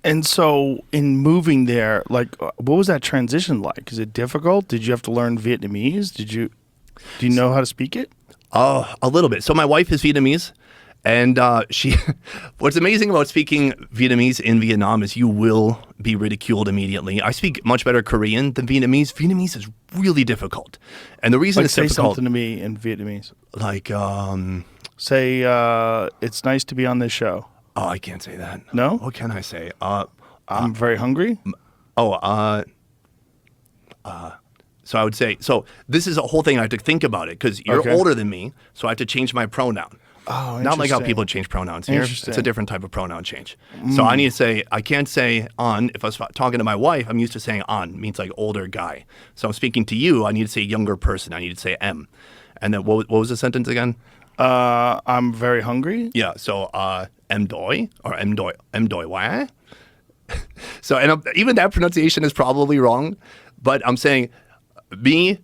And so in moving there, like, what was that transition like? Is it difficult? Did you have to learn Vietnamese? Do you know how to speak it? Oh, a little bit. So my wife is Vietnamese, and she. What's amazing about speaking Vietnamese in Vietnam is you will be ridiculed immediately. I speak much better Korean than Vietnamese. Vietnamese is really difficult, and the reason it's say difficult. something to me in Vietnamese. Like, Say, it's nice to be on this show. oh, I can't say that. No? What can I say? I'm very hungry. So I would say, so this is a whole thing I have to think about it because you're Okay. older than me, so I have to change my pronoun. Oh, Not like how interesting. people change pronouns here. It's Interesting. a different type of pronoun change. So I need to say, I can't say on. If I was talking to my wife, I'm used to saying on, means like older guy. So I'm speaking to you, I need to say younger person. I need to say M. And then what was the sentence again? I'm very hungry. Yeah, so em doi or em doi wa. So even that pronunciation is probably wrong, but I'm saying me,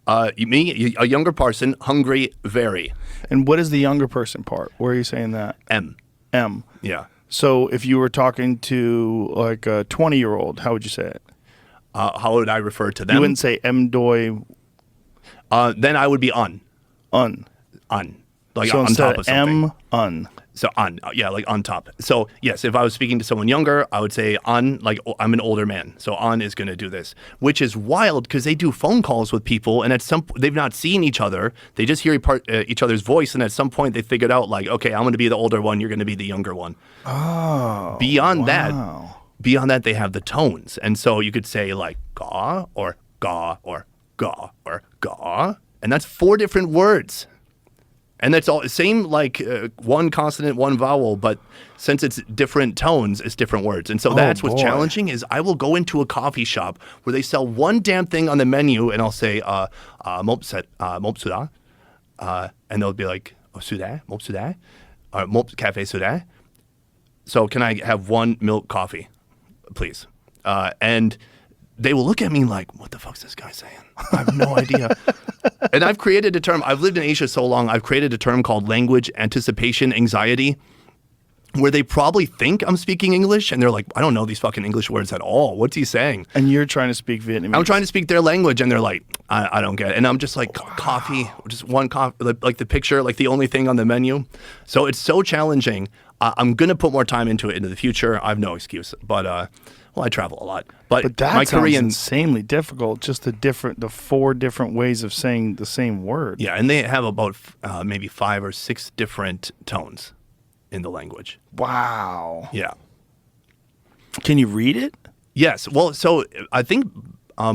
a younger person, hungry, very. And what is the younger person part? Where are you saying that? M. M. Yeah. So if you were talking to like a 20-year-old, how would you say it? How would I refer to them? You wouldn't say M doi Then I would be on. un. Like So on instead top of of something. M un. So on, yeah, like on top. So yes, if I was speaking to someone younger, I would say on, like I'm an older man. So on is going to do this, which is wild because they do phone calls with people, and they've not seen each other. They just hear each other's voice, and at some point they figured out like, okay, I'm going to be the older one, you're going to be the younger one. Oh. Beyond wow. that, they have the tones, and so you could say like ga or ga or ga or ga, and that's 4 different words. And that's all same, like one consonant, one vowel, but since it's different tones, it's different words. And so that's what's boy. challenging is I will go into a coffee shop where they sell one damn thing on the menu, and I'll say mop suda, and they'll be like suda, mop suda, or mop cafe suda. So can I have 1 milk coffee, please? And they will look at me like, what the fuck's this guy saying? I have no idea. And I've created a term. I've lived in Asia so long. I've created a term called language anticipation anxiety, where they probably think I'm speaking English, and they're like, I don't know these fucking English words at all. What's he saying? And you're trying to speak Vietnamese. I'm trying to speak their language, and they're like, I don't get it. And I'm just like, coffee, just one coffee, like the picture, like the only thing on the menu. So it's so challenging. I'm going to put more time into it into the future. I have no excuse. But, well, I travel a lot. But that my sounds Korean, insanely difficult. Just the 4 different ways of saying the same word. yeah, and they have about maybe 5 or 6 different tones in the language. Wow. Yeah. Can you read it? Yes. Well, so I think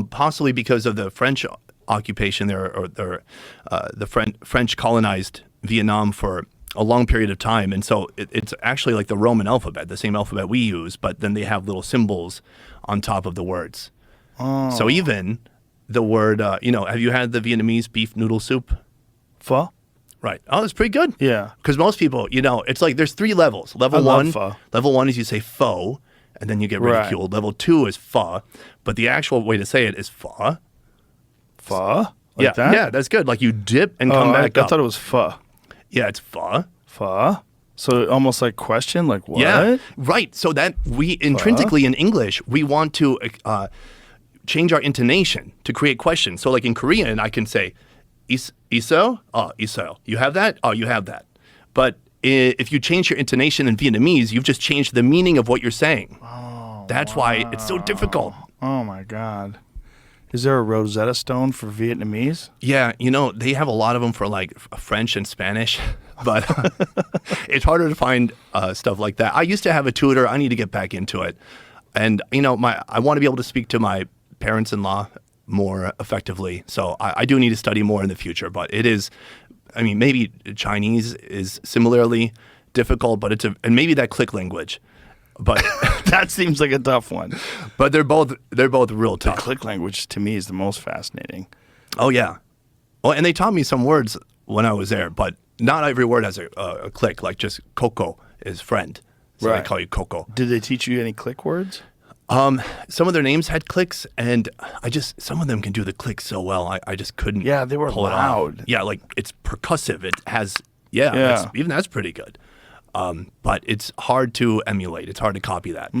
possibly because of the French occupation there, or the French colonized Vietnam for a long period of time. And so it's actually like the Roman alphabet, the same alphabet we use, but then they have little symbols on top of the words. Oh. So even the word, have you had the Vietnamese beef noodle soup? Pho? Right. Oh, that's pretty good. Yeah. Because most people, it's like there's 3 levels. I Level love 1, pho. level 1 is you say pho, and then you get Right. ridiculed. Level 2 is pho, but the actual way to say it is pho. Pho? Like Yeah, that? yeah, that's good. Like you dip and come back I up. thought it was pho. Yeah, it's pho. Pho? So almost like question, like what? Yeah, right. So that we intrinsically in English, we want to change our intonation to create questions. So like in Korean, I can say, iso? Oh, iso. You have that? Oh, you have that. But if you change your intonation in Vietnamese, you've just changed the meaning of what you're saying. Oh, That's why it's so difficult. Oh my God. Is there a Rosetta Stone for Vietnamese? Yeah, they have a lot of them for like French and Spanish, but it's harder to find stuff like that. I used to have a tutor. I need to get back into it. And, I want to be able to speak to my parents-in-law more effectively. So I do need to study more in the future, but it is, maybe Chinese is similarly difficult, but and maybe that click language. But That seems like a tough one. but they're both real tough. Click language to me is the most fascinating. Oh yeah. Well, and they taught me some words when I was there, but not every word has a click. Like just Coco is friend, so Right. they call you Coco. Did they teach you any click words? Some of their names had clicks, and some of them can do the click so well. I just couldn't. Yeah, they were pull it off. loud. Yeah, like it's percussive. It has Yeah. Even that's pretty good. But it's hard to emulate. It's hard to copy that.